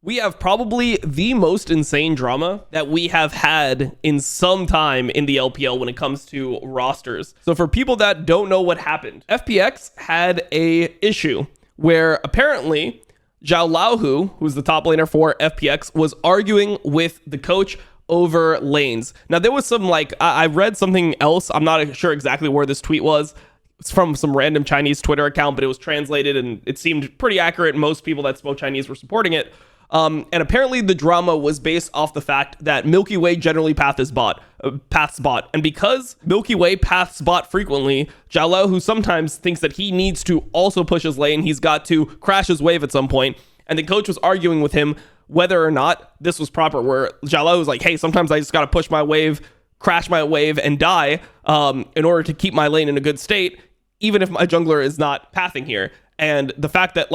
We have probably the most insane drama that we have had in some time in the LPL when it comes to rosters. So for people that don't know what happened, FPX had a issue where apparently Xiaolahu, who's the top laner for FPX, was arguing with the coach over lanes. Now there was some I read something else. I'm not sure exactly where this tweet was. It's from some random Chinese Twitter account, but it was translated and it seemed pretty accurate. Most people that spoke Chinese were supporting it. And apparently the drama was based off the fact that Milky Way generally paths bot. And because Milky Way paths bot frequently, Xiaolao, who sometimes thinks that he needs to also push his lane, he's got to crash his wave at some point. And the coach was arguing with him whether or not this was proper, where Xiaolao was like, hey, sometimes I just got to push my wave, crash my wave, and die in order to keep my lane in a good state, even if my jungler is not pathing here. And the fact that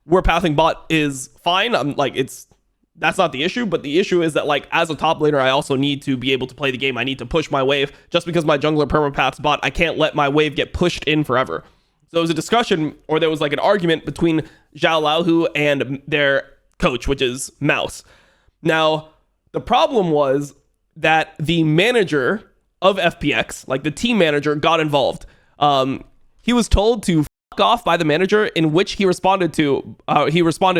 we're pathing bot is fine. I'm that's not the issue, but the issue is that as a top laner, I also need to be able to play the game. I need to push my wave. Just because my jungler permapaths bot, I can't let my wave get pushed in forever. So there was a discussion, or there was an argument between Zhao Laohu and their coach, which is Mouse. Now, the problem was that the manager of FPX, the team manager, got involved. He was told to off by the manager, in which he responded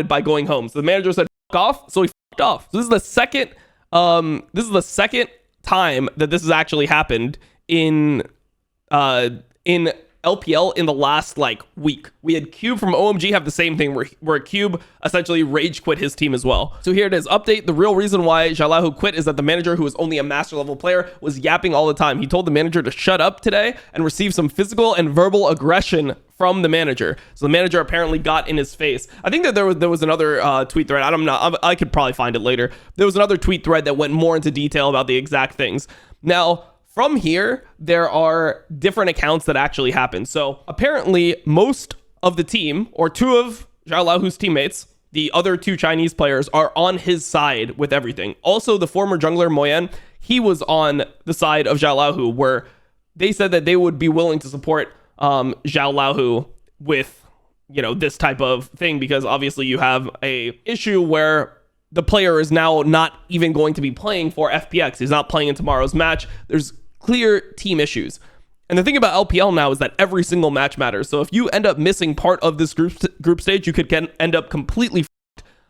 by going home. So the manager said off, so he off. So this is the second time that this has actually happened in LPL in the last week. We had Cube from OMG have the same thing where Cube essentially rage quit his team as well. So here it is. Update. The real reason why Xiaolahu quit is that the manager, who is only a master level player, was yapping all the time. He told the manager to shut up today and received some physical and verbal aggression from the manager. So the manager apparently got in his face. I think that there was another tweet thread. I could probably find it later. There was another tweet thread that went more into detail about the exact things. Now, from here, there are different accounts that actually happen. So apparently most of the team, or two of Zhao Laohu's teammates, the other two Chinese players, are on his side with everything. Also, the former jungler Moyen, he was on the side of Zhao Laohu, where they said that they would be willing to support Zhao Laohu with, this type of thing, because obviously you have a issue where the player is now not even going to be playing for FPX. He's not playing in tomorrow's match. There's clear team issues. And the thing about LPL now is that every single match matters. So if you end up missing part of this group stage, you could end up completely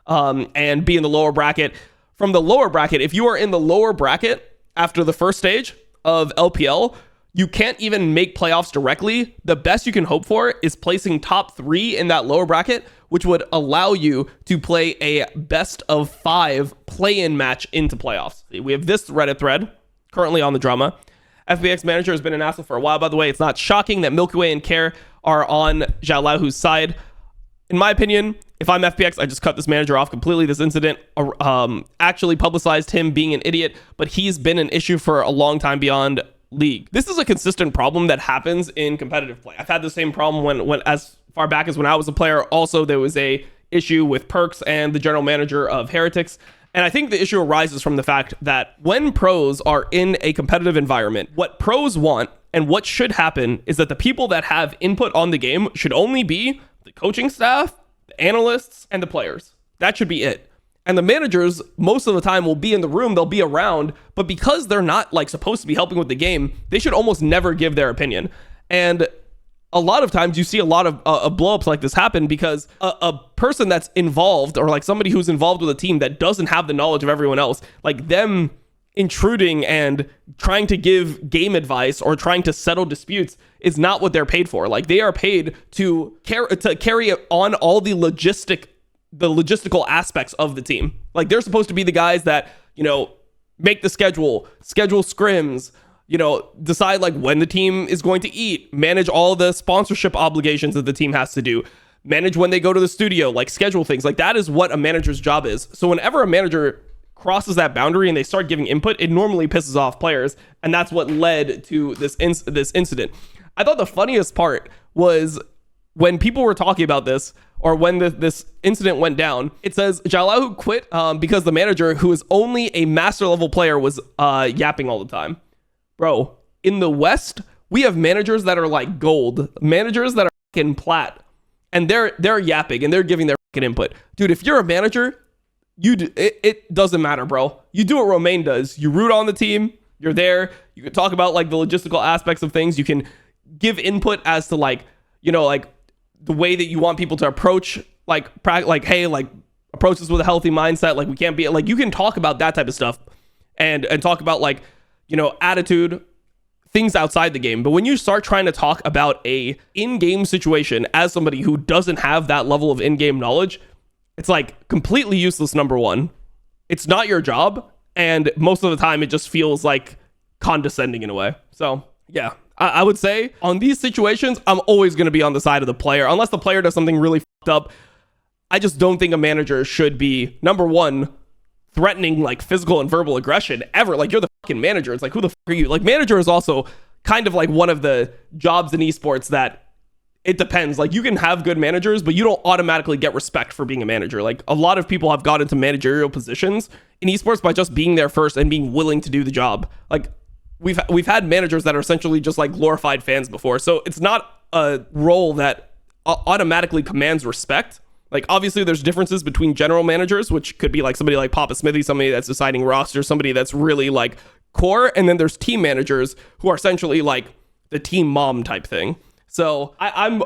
and be in the lower bracket. From the lower bracket, if you are in the lower bracket after the first stage of LPL, you can't even make playoffs directly. The best you can hope for is placing top 3 in that lower bracket, which would allow you to play a best of 5 play-in match into playoffs. We have this Reddit thread currently on the drama. FPX manager has been an asshole for a while, by the way. It's not shocking that Milky Way and Care are on Zhao Laohu's side. In my opinion, if I'm FPX, I just cut this manager off completely. This incident actually publicized him being an idiot, but he's been an issue for a long time beyond League. This is a consistent problem that happens in competitive play. I've had the same problem when as far back as when I was a player. Also, there was a issue with Perks and the general manager of Heretics. And I think the issue arises from the fact that when pros are in a competitive environment, what pros want and what should happen is that the people that have input on the game should only be the coaching staff, the analysts, and the players. That should be it. And the managers, most of the time, will be in the room, they'll be around, but because they're not supposed to be helping with the game, they should almost never give their opinion. And a lot of times you see a lot of blowups like this happen because a person that's involved, or somebody who's involved with a team that doesn't have the knowledge of everyone else, them intruding and trying to give game advice or trying to settle disputes is not what they're paid for. They are paid to carry on all the logistical aspects of the team. They're supposed to be the guys that, make the schedule scrims, decide when the team is going to eat, manage all the sponsorship obligations that the team has to do, manage when they go to the studio, schedule things. That is what a manager's job is. So whenever a manager crosses that boundary and they start giving input, it normally pisses off players. And that's what led to this incident. I thought the funniest part was when people were talking about this, or when this incident went down, it says Xiaolahu quit because the manager, who is only a master level player, was yapping all the time. Bro, in the West, we have managers that are gold, managers that are fucking plat, and they're yapping and they're giving their fucking input. Dude, if you're a manager, it doesn't matter, bro. You do what Romain does. You root on the team. You're there. You can talk about like the logistical aspects of things. You can give input as to like, you know, like the way that you want people to approach, like hey, like approach this with a healthy mindset. Like we can't be like, you can talk about that type of stuff and talk about like, you know, attitude, things outside the game. But when you start trying to talk about a in-game situation as somebody who doesn't have that level of in-game knowledge, it's like completely useless. Number one, it's not your job. And most of the time it just feels like condescending in a way. So yeah, I would say on these situations, I'm always going to be on the side of the player, unless the player does something really fucked up. I just don't think a manager should be, number one, threatening like physical and verbal aggression ever. Like, you're the fucking manager. It's like, who the fuck are you? Like, manager is also kind of like one of the jobs in esports that it depends. Like, you can have good managers, but you don't automatically get respect for being a manager. Like, a lot of people have got into managerial positions in esports by just being there first and being willing to do the job. Like, we've had managers that are essentially just like glorified fans before. So it's not a role that automatically commands respect. Like, obviously there's differences between general managers, which could be like somebody like Papa Smithy, somebody that's deciding roster, somebody that's really like core. And then there's team managers who are essentially like the team mom type thing. So I'm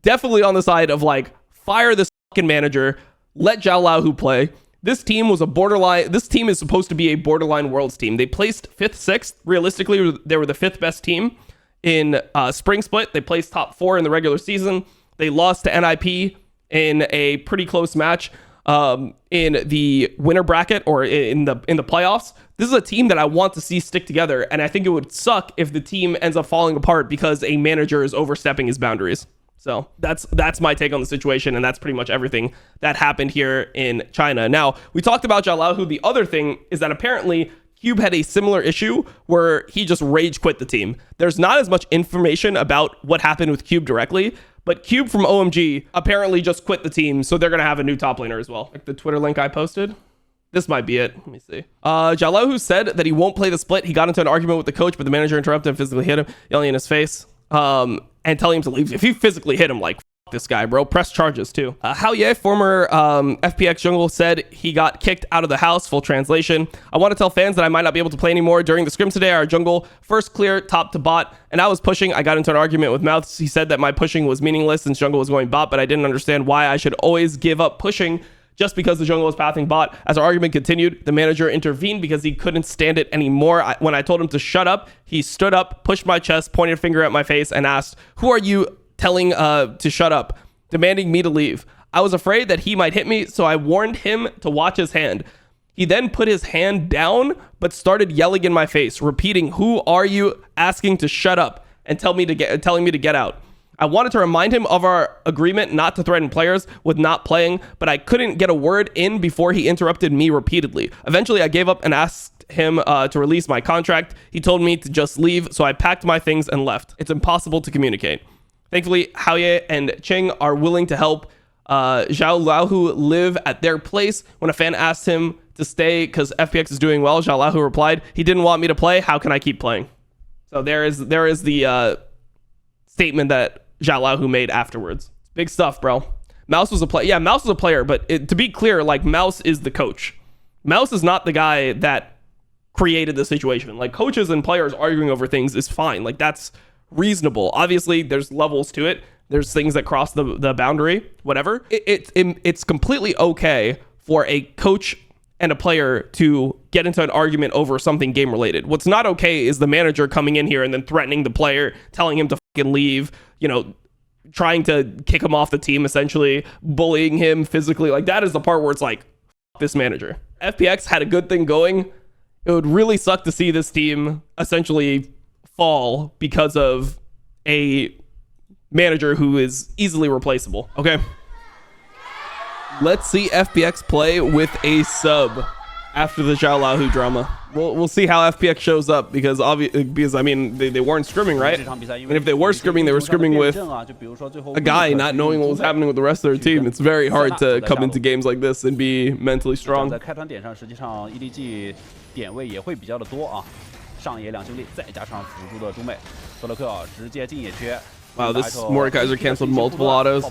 definitely on the side of like, fire this fucking manager, let Xiaolahu play. This team was a borderline. This team is supposed to be a borderline worlds team. They placed 5th, 6th. Realistically, they were the 5th best team in spring split. They placed top 4 in the regular season. They lost to NIP in a pretty close match in the winner bracket or in the playoffs. This is a team that I want to see stick together, and I think it would suck if the team ends up falling apart because a manager is overstepping his boundaries. So that's my take on the situation, and that's pretty much everything that happened here in China. Now, we talked about Xiaolahu. The other thing is that apparently Cube had a similar issue where he just rage quit the team. There's not as much information about what happened with Cube directly, but Cube from OMG apparently just quit the team, so they're going to have a new top laner as well. Like the Twitter link I posted. This might be it. Let me see. Xiaolahu said that he won't play the split. He got into an argument with the coach, but the manager interrupted and physically hit him, yelling in his face. And telling him to leave. If he physically hit him, like, f this guy, bro. Press charges, too. Hao, former FPX jungle, said he got kicked out of the house. Full translation. I want to tell fans that I might not be able to play anymore. During the scrim today, our jungle first clear top to bot, and I was pushing. I got into an argument with Mouths. He said that my pushing was meaningless since jungle was going bot, but I didn't understand why I should always give up pushing just because the jungle was pathing bot. As our argument continued, the manager intervened because he couldn't stand it anymore. When I told him to shut up, he stood up, pushed my chest, pointed a finger at my face, and asked, "Who are you telling to shut up?" demanding me to leave. I was afraid that he might hit me, so I warned him to watch his hand. He then put his hand down, but started yelling in my face, repeating, "Who are you?" asking to shut up and telling me to get out. I wanted to remind him of our agreement not to threaten players with not playing, but I couldn't get a word in before he interrupted me repeatedly. Eventually, I gave up and asked him to release my contract. He told me to just leave, so I packed my things and left. It's impossible to communicate. Thankfully, Haoye and Cheng are willing to help Xiaolahu live at their place. When a fan asked him to stay because FPX is doing well, Xiaolahu replied, "He didn't want me to play. How can I keep playing?" So there is the statement that Xiaolahu made afterwards. Big stuff, bro. Mouse was a player. Yeah, Mouse was a player, but to be clear, like, Mouse is the coach. Mouse is not the guy that created the situation. Like, coaches and players arguing over things is fine. Like, that's reasonable. Obviously, there's levels to it. There's things that cross the boundary, whatever. It's completely okay for a coach and a player to get into an argument over something game related. What's not okay is the manager coming in here and then threatening the player, telling him to fucking leave, you know, trying to kick him off the team, essentially bullying him physically. Like, that is the part where it's like, fuck this manager. FPX had a good thing going. It would really suck to see this team essentially fall because of a manager who is easily replaceable. Okay. Let's see FPX play with a sub after the Xiaolahu drama. We'll see how FPX shows up because I mean they weren't scrimming, right? And if they were scrimming, they were scrimming with a guy not knowing what was happening with the rest of their team. It's very hard to come into games like this and be mentally strong. Wow, this Mordekaiser canceled multiple autos.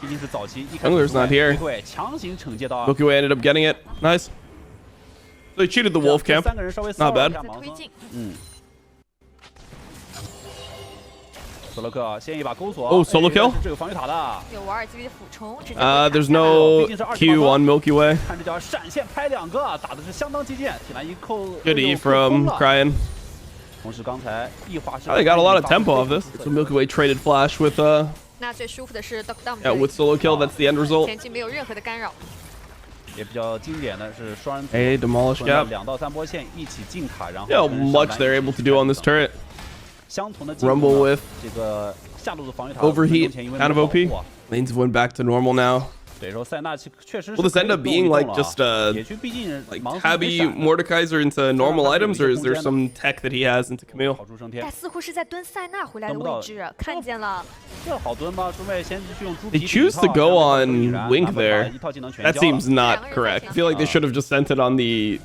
Jungler's not here. Milky Way ended up getting it. Nice. So he cheated the wolf camp. Not bad. Oh, solo kill? There's no Q on Milky Way. Good E from Cryan. Oh, they got a lot of tempo off this. So Milky Way traded flash with with solo kill. That's the end result. A demolish gap. Yeah, how much they're able to do on this turret. Rumble with overheat, kind of OP. Lanes have went back to normal now. Will this end up being like just like Tabby Mordekaiser into normal items, or is there some tech that he has into Camille? They choose to go on Wink there. That seems not correct. I feel like they should have just sent it on the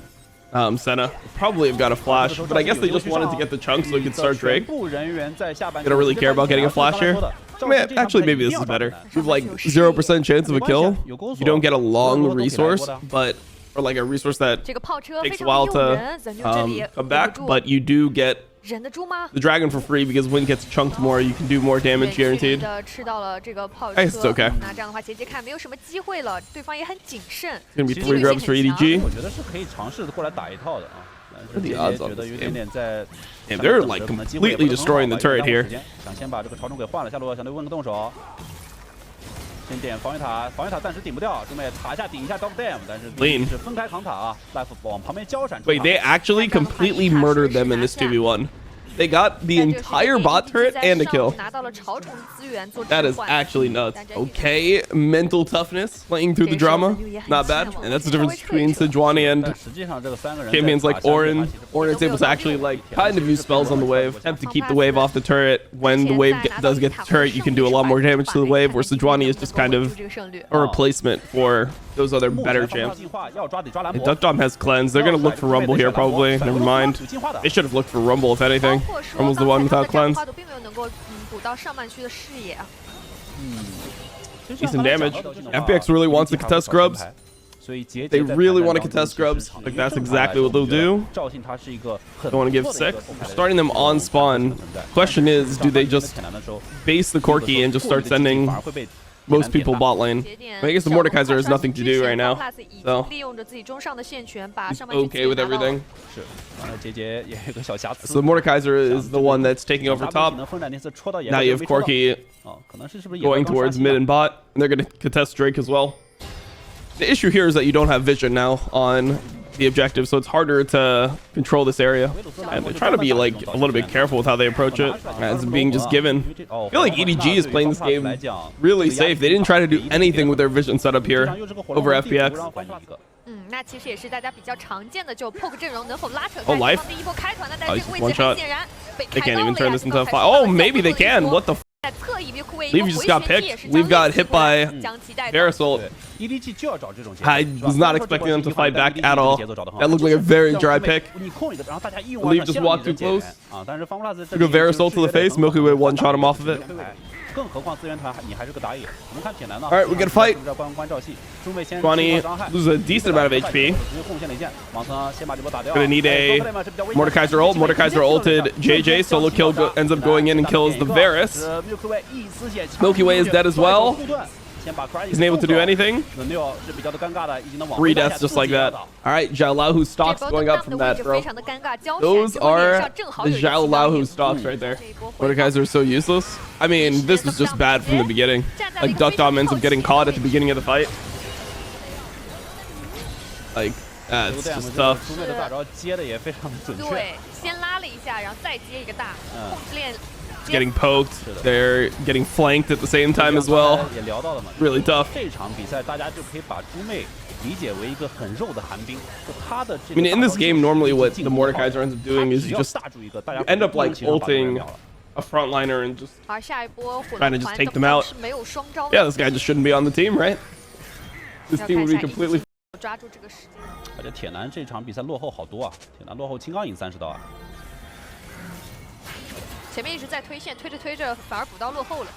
Senna. Probably have got a flash, but I guess they just wanted to get the chunk so he could start Drake. They don't really care about getting a flash here. I mean, actually, maybe this is better. You have like 0% chance of a kill. You don't get a long resource, but or like a resource that takes a while to come back, but you do get the dragon for free because when it gets chunked more, you can do more damage guaranteed. I guess it's okay. It's gonna be 3 grubs for EDG. What are the odds on this game? Damn, they're like completely destroying the turret here. Lean. Wait, they actually completely murdered them in this 2v1. They got the entire bot turret and a kill. That is actually nuts. Okay, mental toughness, playing through the drama. Not bad. And that's the difference between Sejuani and champions like Orin. Orin is able to actually like kind of use spells on the wave, attempt to keep the wave off the turret. When the wave does get the turret, you can do a lot more damage to the wave, where Sejuani is just kind of a replacement for those other better champs. Duck Dom has cleanse. They're going to look for Rumble here probably. Never mind. They should have looked for Rumble if anything. Rumble's the one without cleanse. Decent damage. FPX really wants to contest grubs. They really want to contest grubs. Like that's exactly what they'll do. Don't want to give 6. They're starting them on spawn. Question is, do they just base the Corki and just start sending most people bot lane? I guess the Mordekaiser has nothing to do right now, so he's okay with everything. So the Mordekaiser is the one that's taking over top. Now you have Corki going towards mid and bot, and they're going to contest Drake as well. The issue here is that you don't have vision now on the objective, so it's harder to control this area. And they're trying to be like a little bit careful with how they approach it, as being just given. I feel like EDG is playing this game really safe. They didn't try to do anything with their vision setup here over FPX. Oh, life. Oh, he's one shot. They can't even turn this into a fight. Oh, maybe they can. What the f? Leaf just got picked. Leaf got hit by Verisol. I was not expecting them to fight back at all. That looked like a very dry pick. Leaf just walked too close. Took a Verisol to the face. Milky Way one-shot him off of it. Alright, we get a fight. 20 loses a decent amount of HP. Gonna need a Mordekaiser ult. Mordekaiser ulted JJ. Solo kill ends up going in and kills the Varus. Milky Way is dead as well. Isn't able to do anything. 3 deaths just like that. Alright, Zhao Laohu stocks going up from that, bro. Those are the Zhao Laohu stocks right there. Mordekaiser is so useless. I mean, this was just bad from the beginning. Like, Duck Dom ends up getting caught at the beginning of the fight. Like, it's just tough. Getting poked, they're getting flanked at the same time as well. Really tough. I mean, in this game, normally what the Mordekaiser ends up doing is you end up like ulting a frontliner and just trying to just take them out. Yeah, this guy just shouldn't be on the team, right? This team would be completely. 而且铁男这场比赛落后好多啊，铁男落后青钢影30刀啊。 前面一直在推线，推着推着反而补刀落后了。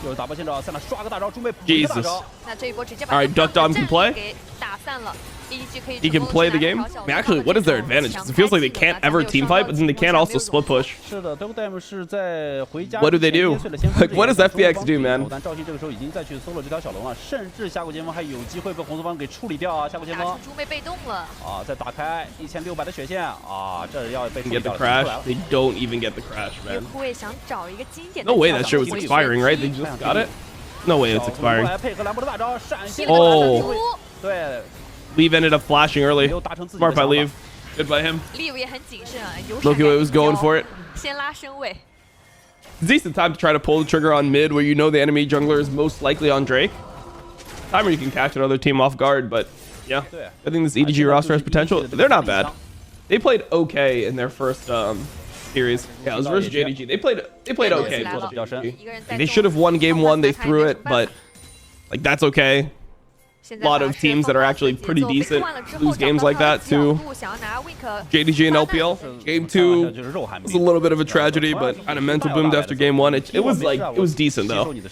又是打破现状，在那刷个大招，中卫补 Jesus. 个大招。那这一波直接把 All right, Duck Dom can play. 给打散了。He can play the game. I mean, actually, what is their advantage? Because it feels like they can't ever team fight, but then they can't also split push. 是的 ，Dogdam 是在回家 What do they do? Like, what does FPX do, man? 但赵鑫这个时候已经再去 solo 这条小龙了，甚至下路前锋还有机会被红色方给处理掉啊！下路前锋猪妹被动了啊，再打开1600的血线啊，这要被处理 Get 掉 the 了。 crash. They don't even get the crash, man. 护卫想找一个经典的 No way that shit was expiring, right? They just got it? No way it's 过 expiring. 来配合兰博的大招，闪现 Oh. 对， Leave ended up flashing early. 没有达成自己 Smart 的 by 想法 Leave. Good by him. Liu 也很谨慎啊，有 Milky Way was going for it. 先拉身位。 Decent time to try to pull the trigger on mid where you know the enemy jungler is most likely on Drake. Time where you can catch another team off guard, but yeah. I think this EDG roster has potential. They're not bad. They played okay in their first series. Yeah, it was versus JDG. They played okay. They should have won game 1. They threw it, but like that's okay. A lot of teams that are actually pretty decent lose games like that to JDG and LPL. Game 2 was a little bit of a tragedy, but kind of mental boomed after game 1. It was decent though. I mean,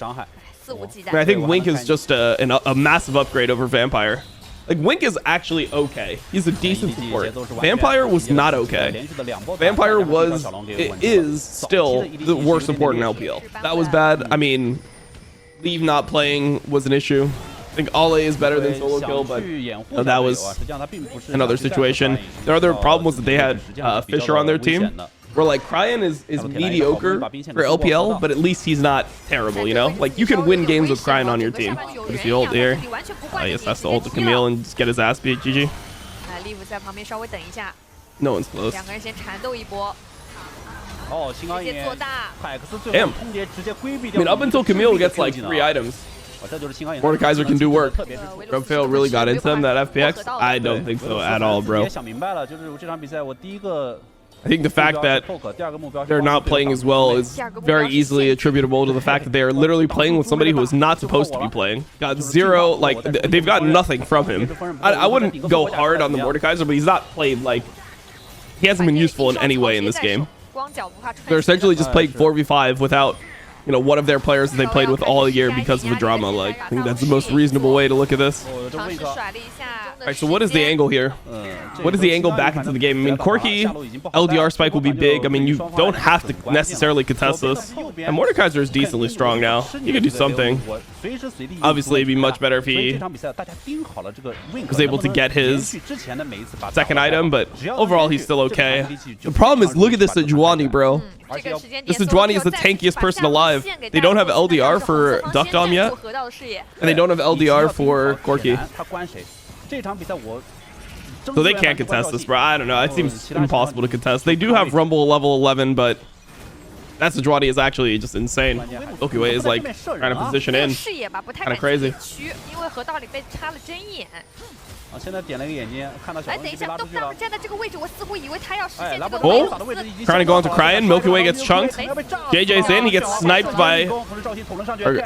I think Wink is just a massive upgrade over Vampire. Like Wink is actually okay. He's a decent support. Vampire was not okay. Vampire is still the worst support in LPL. That was bad. I mean, Leave not playing was an issue. I think Ale is better than solo kill, but that was another situation. Their other problem was that they had Fisher on their team, where like Cryan is mediocre for LPL, but at least he's not terrible, you know? Like you can win games with Cryan on your team. What is the ult here? Yes, that's the ult of Camille and just get his ass beat. GG. No one's close. Damn. I mean, up until Camille gets like 3 items, Mordekaiser can do work. Rivera really got into them, that FPX? I don't think so at all, bro. I think the fact that they're not playing as well is very easily attributable to the fact that they are literally playing with somebody who is not supposed to be playing. Got 0, like, they've got nothing from him. I wouldn't go hard on the Mordekaiser, but he's not played, like, he hasn't been useful in any way in this game. They're essentially just playing 4v5 without, you know, one of their players that they played with all year because of a drama. Like, I think that's the most reasonable way to look at this. Alright, so what is the angle here? What is the angle back into the game? I mean, Corki, LDR spike will be big. I mean, you don't have to necessarily contest this. And Mordekaiser is decently strong now. He could do something. Obviously, it'd be much better if he was able to get his second item, but overall, he's still okay. The problem is, look at this Sejuani, bro. This Sejuani is the tankiest person alive. They don't have LDR for Duck Dom yet, and they don't have LDR for Corki. So they can't contest this, bro. I don't know. It seems impossible to contest. They do have Rumble level 11, but that Sejuani is actually just insane. Milky Way is like trying to position in. Kind of crazy. 现在点了一个眼睛，看到小龙被拉出去了。站在这个位置，我似乎以为他要实现这个 Oh, trying to go into Cryan. Milky Way gets chunked. JJ's in. He gets sniped by, or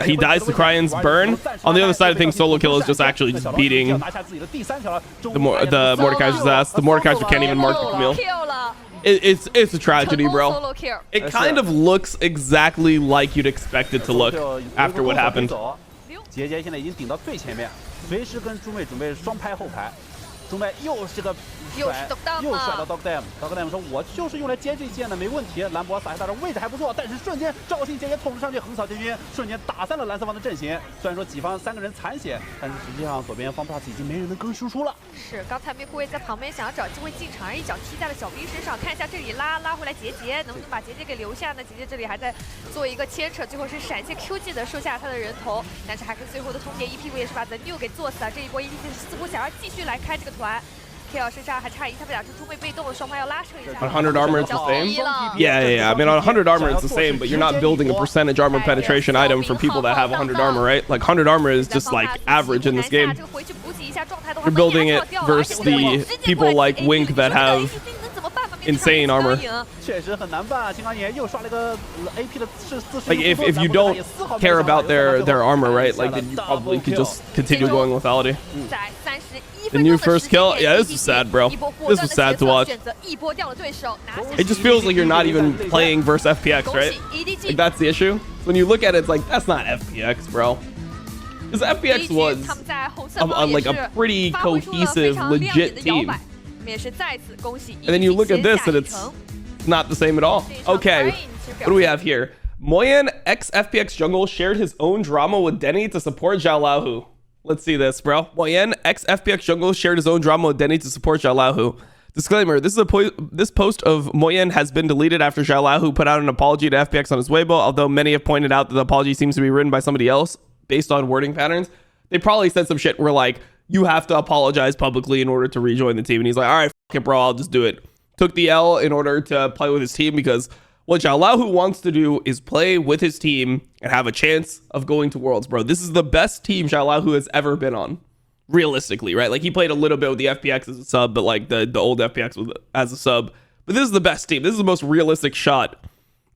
he dies to Cryan's burn. On the other side of things, solo kill is just actually just beating the Mordekaiser's ass. The Mordekaiser can't even mark the Camille. It's a tragedy, bro. It kind of looks exactly like you'd expect it to look after what happened. 杰杰现在已经顶到最前面，随时跟猪妹准备双拍后排。猪妹又是个甩，又甩到 Dogdam。Dogdam 说：“我就是用来接这剑的，没问题。”兰博撒下大招，位置还不错，但是瞬间赵信杰也捅了上去，横扫天军，瞬间打散了蓝色方的阵型。虽然说己方3个人残血，但是实际上左边方 plus 已经没人能跟输出了。是，刚才Milky Way在旁边想要找机会进场，一脚踢在了小兵身上。看一下这里拉回来杰杰，能不能把杰杰给留下呢？杰杰这里还在做一个牵扯，最后是闪现 Q 技的收下他的人头，但是还是最后的通牒 EP 也是把 The New 给做死了。这一波 EP 似乎想要继续来开这个团。KL 身上还差1，他们俩是猪妹被动了，双方要拉扯一下。On 100 armor, it's the same. Yeah. I mean, on 100 armor, it's the same, but you're not building a percentage armor penetration item for people that have 100 armor, right? Like 100 armor is just like average in this game. You're building it versus the people like Wink that have insane armor. Like if you don't care about their armor, right? Like then you probably could just continue going with Aldi. The new first kill? Yeah, this is sad, bro. This was sad to watch. It just feels like you're not even playing versus FPX, right? Like, that's the issue. When you look at it, it's like, that's not FPX, bro. Because FPX was like a pretty cohesive, legit team. And then you look at this and it's not the same at all. Okay, what do we have here? Moyen ex FPX jungle shared his own drama with Denny to support Xiaolahu. Let's see this, bro. Moyen ex FPX jungle shared his own drama with Denny to support Xiaolahu. Disclaimer, this post of Moyen has been deleted after Xiaolahu put out an apology to FPX on his Weibo, although many have pointed out that the apology seems to be written by somebody else based on wording patterns. They probably said some shit where like, you have to apologize publicly in order to rejoin the team. And he's like, all right, fuck it, bro, I'll just do it. Took the L in order to play with his team, because what Xiaolahu wants to do is play with his team and have a chance of going to Worlds, bro. This is the best team Xiaolahu has ever been on, realistically, right? Like, he played a little bit with the FPX as a sub, but like the old FPX was as a sub. But this is the best team. This is the most realistic shot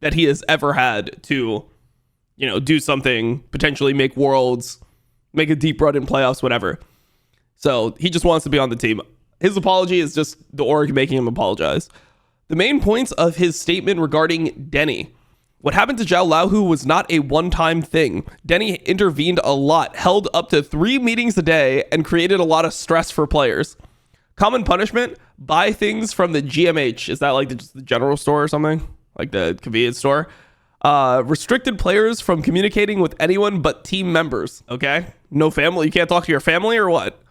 that he has ever had to, you know, do something, potentially make Worlds, make a deep run in playoffs, whatever. So he just wants to be on the team. His apology is just the org making him apologize. The main points of his statement regarding Denny. What happened to Xiaolahu was not a one-time thing. Denny intervened a lot, held up to 3 meetings a day, and created a lot of stress for players. Common punishment, buy things from the GMH. Is that like just the general store or something? Like the convenience store? Restricted players from communicating with anyone but team members. Okay? No family? You can't talk to your family or what?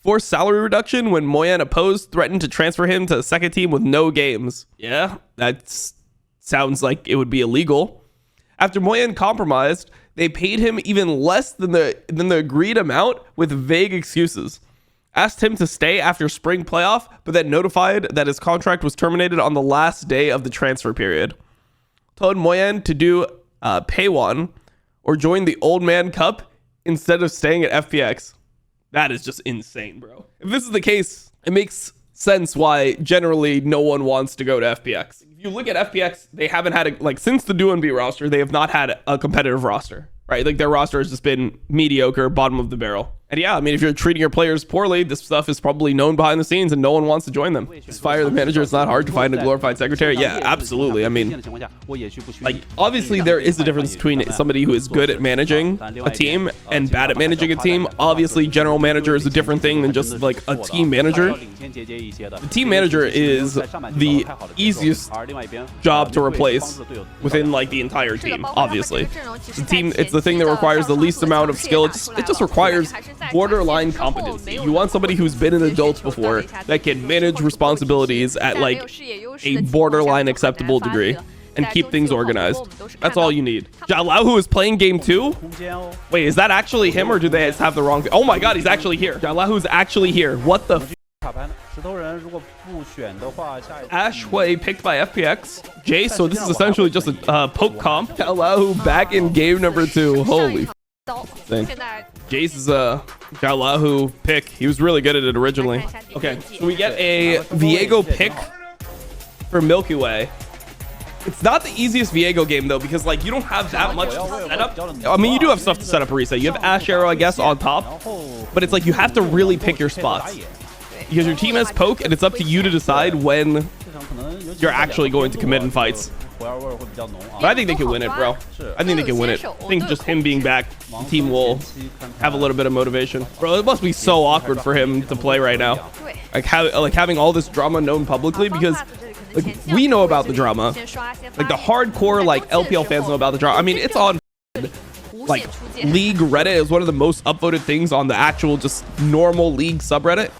Forced salary reduction when Moyen opposed threatened to transfer him to the second team with no games. Yeah, that sounds like it would be illegal. After Moyen compromised, they paid him even less than the agreed amount with vague excuses. Asked him to stay after spring playoff, but then notified that his contract was terminated on the last day of the transfer period. Told Moyen to do Paywan or join the Old Man Cup instead of staying at FPX. That is just insane, bro. If this is the case, it makes sense why generally no one wants to go to FPX. If you look at FPX, they haven't had since the Do and Be roster, they have not had a competitive roster, right? Like, their roster has just been mediocre, bottom of the barrel. And yeah, I mean, if you're treating your players poorly, this stuff is probably known behind the scenes and no one wants to join them. Just fire the manager. It's not hard to find a glorified secretary. Yeah, absolutely. I mean, like, obviously there is a difference between somebody who is good at managing a team and bad at managing a team. Obviously, general manager is a different thing than just like a team manager. The team manager is the easiest job to replace within like the entire team, obviously. It's the thing that requires the least amount of skill. It just requires borderline competency. You want somebody who's been an adult before that can manage responsibilities at like a borderline acceptable degree and keep things organized. That's all you need. Xiaolahu is playing game 2? Wait, is that actually him or do they have the wrong? Oh my god, he's actually here. Xiaolahu's actually here. What the f? Ashway picked by FPX. Jace, so this is essentially just a poke comp. Xiaolahu back in game number 2. Holy f. Jace is a Xiaolahu pick. He was really good at it originally. Okay, so we get a Viego pick for Milky Way. It's not the easiest Viego game though, because like you don't have that much to set up. I mean, you do have stuff to set up a reset. You have Ash Arrow, I guess, on top, but it's like you have to really pick your spots because your team has poke, and it's up to you to decide when you're actually going to commit in fights. But I think they can win it, bro. I think they can win it. I think just him being back, the team will have a little bit of motivation. Bro, it must be so awkward for him to play right now. Like having all this drama known publicly, because like we know about the drama. Like the hardcore like LPL fans know about the drama. I mean, it's on like League Reddit is one of the most upvoted things on the actual just normal League subreddit.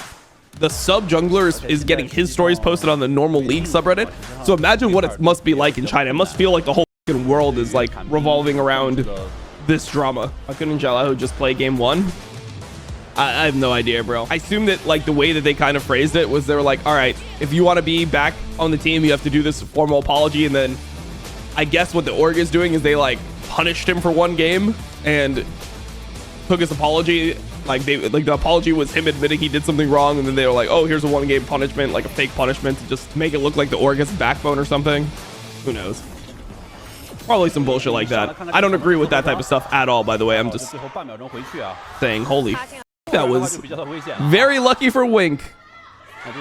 The sub jungler is getting his stories posted on the normal League subreddit. So imagine what it must be like in China. It must feel like the whole world is like revolving around this drama. Why couldn't Xiaolahu just play game 1? I have no idea, bro. I assume that like the way that they kind of phrased it was they were like, all right, if you want to be back on the team, you have to do this formal apology. And then I guess what the org is doing is they like punished him for 1 game and took his apology. Like the apology was him admitting he did something wrong, and then they were like, oh, here's a 1-game punishment, like a fake punishment to just make it look like the org has a backbone or something. Who knows? Probably some bullshit like that. I don't agree with that type of stuff at all, by the way. I'm just saying, holy That was very lucky for Wink.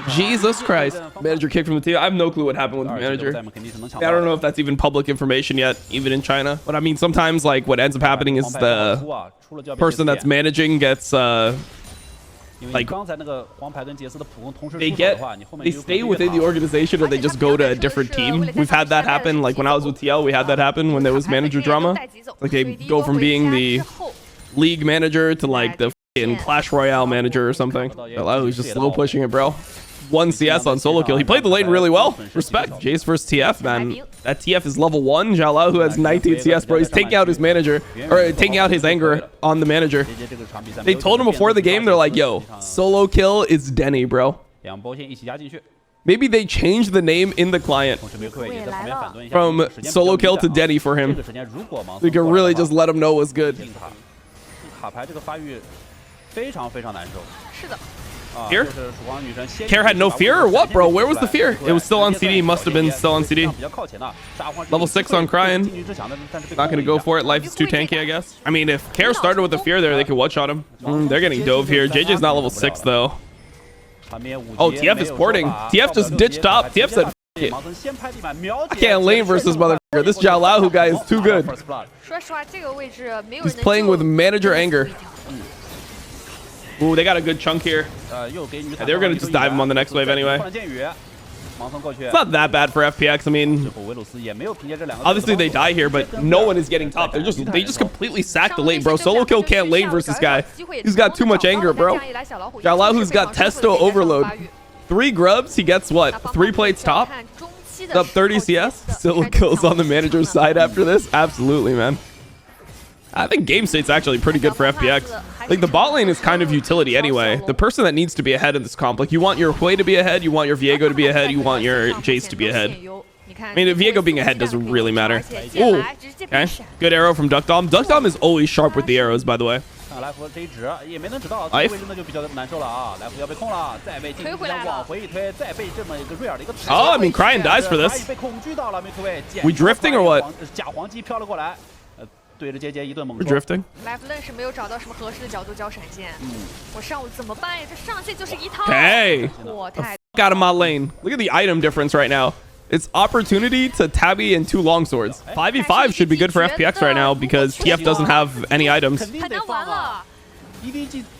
Jesus Christ. Manager kicked from the team. I have no clue what happened with the manager. I don't know if that's even public information yet, even in China. But I mean, sometimes like what ends up happening is the person that's managing gets like they stay within the organization or they just go to a different team. We've had that happen. Like when I was with TL, we had that happen when there was manager drama. Like they go from being the league manager to like the in Clash Royale manager or something. Hello, he's just slow pushing it, bro. 1 CS on solo kill. He played the lane really well. Respect. Jace versus TF, man. That TF is level 1. Xiaolao, who has 19 CS, bro. He's taking out his manager, or taking out his anger on the manager. They told him before the game, they're like, yo, solo kill is Denny, bro. Maybe they changed the name in the client from solo kill to Denny for him. We can really just let him know what's good. Fear? Care had no fear or what, bro? Where was the fear? It was still on CD. Must have been still on CD. Level 6 on Crying. Not going to go for it. Life is too tanky, I guess. I mean, if Care started with the fear there, they could one-shot him. They're getting dove here. JJ's not level 6, though. Oh, TF is porting. TF just ditched top. TF said, I can't lane versus motherfucker. This Xiaolao guy is too good. He's playing with manager anger. Ooh, they got a good chunk here. Yeah, they're going to just dive him on the next wave anyway. It's not that bad for FPX. I mean, obviously they die here, but no one is getting top. They just completely sack the lane, bro. Solo kill can't lane versus this guy. He's got too much anger, bro. Xiaolao, who's got testo overload. 3 grubs, he gets what? 3 plates top? Up 30 CS. Solo kills on the manager's side after this. Absolutely, man. I think game state's actually pretty good for FPX. Like, the bot lane is kind of utility anyway. The person that needs to be ahead in this comp, like, you want your Hui to be ahead, you want your Viego to be ahead, you want your Jace to be ahead. I mean, Viego being ahead doesn't really matter. Ooh, okay. Good arrow from Duckdom. Duckdom is always sharp with the arrows, by the way. Oh, I mean, Crying dies for this. We drifting or what? We're drifting. Okay. Out of my lane. Look at the item difference right now. It's opportunity to tabby and 2 longswords. 5v5 should be good for FPX right now because TF doesn't have any items.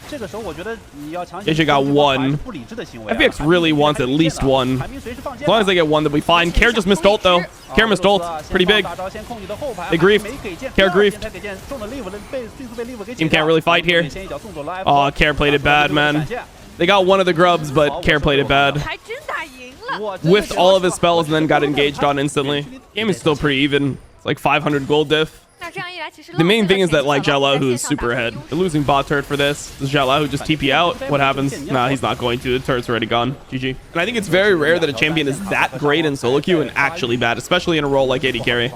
JJ got 1. FPX really wants at least 1. As long as they get 1, they'll be fine. Care just missed ult, though. Care missed ult. Pretty big. They griefed. Care griefed. Team can't really fight here. Oh, Care played it bad, man. They got 1 of the grubs, but Care played it bad. Whiffed all of his spells and then got engaged on instantly. Game is still pretty even. It's like 500 gold diff. The main thing is that like Xiaolao is super ahead. They're losing bot turret for this. Does Xiaolao just TP out? What happens? Nah, he's not going to. The turret's already gone. GG. And I think it's very rare that a champion is that great in solo queue and actually bad, especially in a role like AD carry.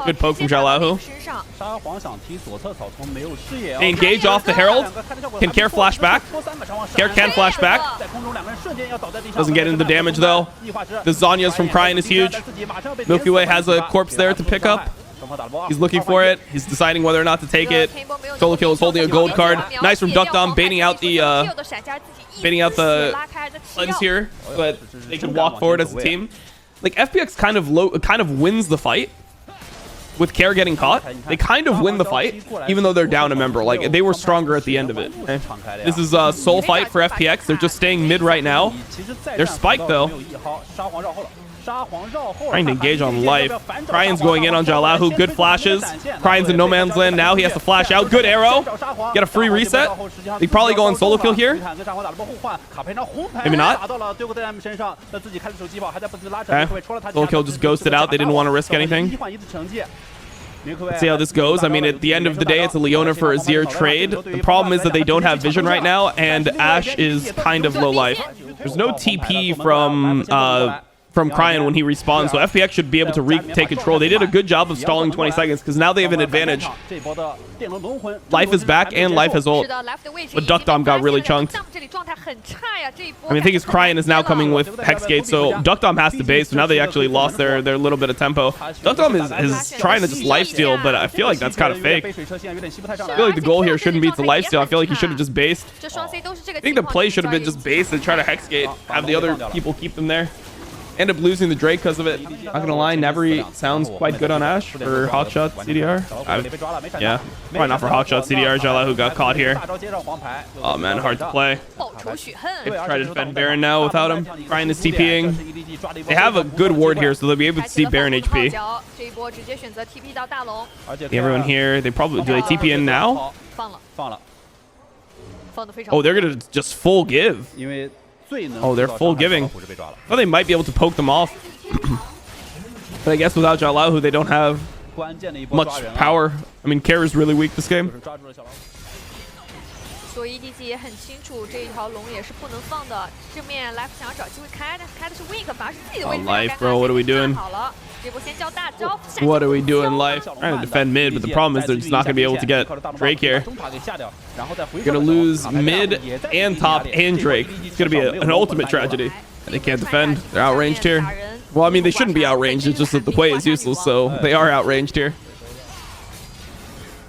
Good poke from Xiaolao. They engage off the Herald. Can Care flash back? Care can flash back. Doesn't get into the damage though. The Zhonya's from Crying is huge. Milky Way has a corpse there to pick up. He's looking for it. He's deciding whether or not to take it. Solo kill is holding a gold card. Nice from Duckdom, baiting out the lens here, but they can walk forward as a team. Like FPX kind of wins the fight with Care getting caught. They kind of win the fight, even though they're down a member. Like they were stronger at the end of it. Okay? This is a soul fight for FPX. They're just staying mid right now. They're spiked though. Trying to engage on life. Crying's going in on Xiaolao. Good flashes. Crying's in no man's land now. He has to flash out. Good arrow. Get a free reset. They probably go on solo kill here. Maybe not. Okay. Solo kill just ghosted out. They didn't want to risk anything. Let's see how this goes. I mean, at the end of the day, it's a Leona for a Azir trade. The problem is that they don't have vision right now, and Ashe is kind of low life. There's no TP from Crying when he respawns, so FPX should be able to take control. They did a good job of stalling 20 seconds because now they have an advantage. Life is back and Life has ult, but Duckdom got really chunked. 很差呀，这一波。I mean, I think his Cryan is now coming with Hexgate, so Duckdom has to base, so now they actually lost their little bit of tempo. Duckdom is trying to just lifesteal, but I feel like that's kind of fake. I feel like the goal here shouldn't be to lifesteal. I feel like he should have just based. I think the play should have been just base and try to Hexgate, have the other people keep them there. End up losing the Drake because of it. Not gonna lie, Nevery sounds quite good on Ash for Hotshot CDR. Yeah, probably not for Hotshot CDR. Xiaolahu got caught here. Oh man, hard to play. They try to defend Baron now without him. Ryan is TPing. They have a good ward here, so they'll be able to see Baron HP. Everyone here, they probably do they TP in now? Oh, they're gonna just full give. Oh, they're full giving. Well, they might be able to poke them off. But I guess without Xiaolahu, they don't have much power. I mean, Care is really weak this game. 所以 EDG 也很清楚这一条龙也是不能放的。正面 Life 想要找机会开，但是开的是 Wink， 反而是自己的位置。Life, bro, what are we doing? 好了，这波先交大招。What are we doing, Life? Trying to defend mid, but the problem is they're just not going to be able to get Drake here. Gonna lose mid and top and Drake. It's going to be an ultimate tragedy. And they can't defend. They're outranged here. Well, I mean, they shouldn't be outranged. It's just that the play is useless, so they are outranged here.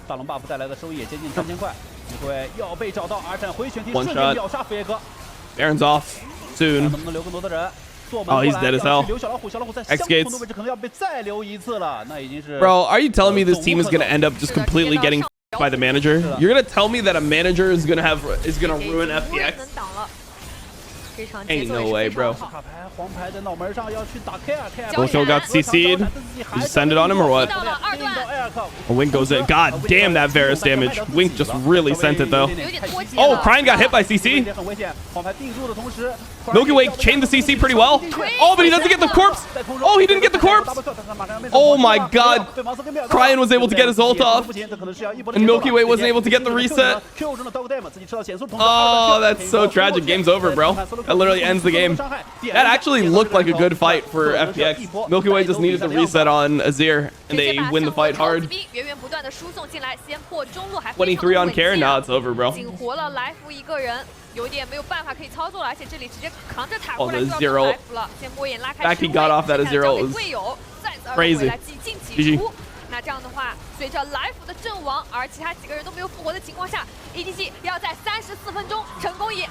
大龙 buff 带来的收益也接近3000块，机会要被找到，而且回旋踢 One 瞬间 shot. 秒杀FPX。 Baron's off soon. 能不能留更多的人？ Oh, he's dead as hell. 留小老虎，小老虎在 X 相 gates. 同的位置可能要被再留一次了，那已经是。 Bro, are you telling me this team is going to end up just completely getting by the manager? You're going to tell me that a manager is going to ruin FPX? Ain't no way, bro. Bullshot got CC'd. You just send it on him or what? Oh, Wink goes in. God damn that Varus damage. Wink just really sent it though. Oh, Cryan got hit by CC. Milky Way chained the CC pretty well. Oh, but he doesn't get the corpse. Oh, he didn't get the corpse. Oh my god. Cryan was able to get his ult off. And Milky Way wasn't able to get the reset. Oh, that's so tragic. Game's over, bro. That literally ends the game. That actually looked like a good fight for FPX. Milky Way just needed to reset on Azir, and they win the fight hard. 23 on Care, now it's over, bro. 有点没有办法可以操作了，而且这里直接扛着塔 Oh, 过来 the 就要 Zero. 来福了。先波眼拉开 Back he got off that Zero was 队友再次 crazy. 回来几进几出。那这样的话，随着来福的阵亡，而其他几个人都没有复活的情况下 ，EDG 要在34分钟成功以2-0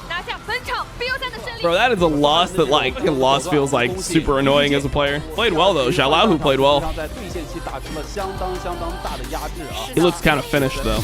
拿下本场 BO3的胜利。 Bro, that is a loss that like a loss feels like super annoying as a player. Played well though. Xiaolahu played well. He looks kind of finished though.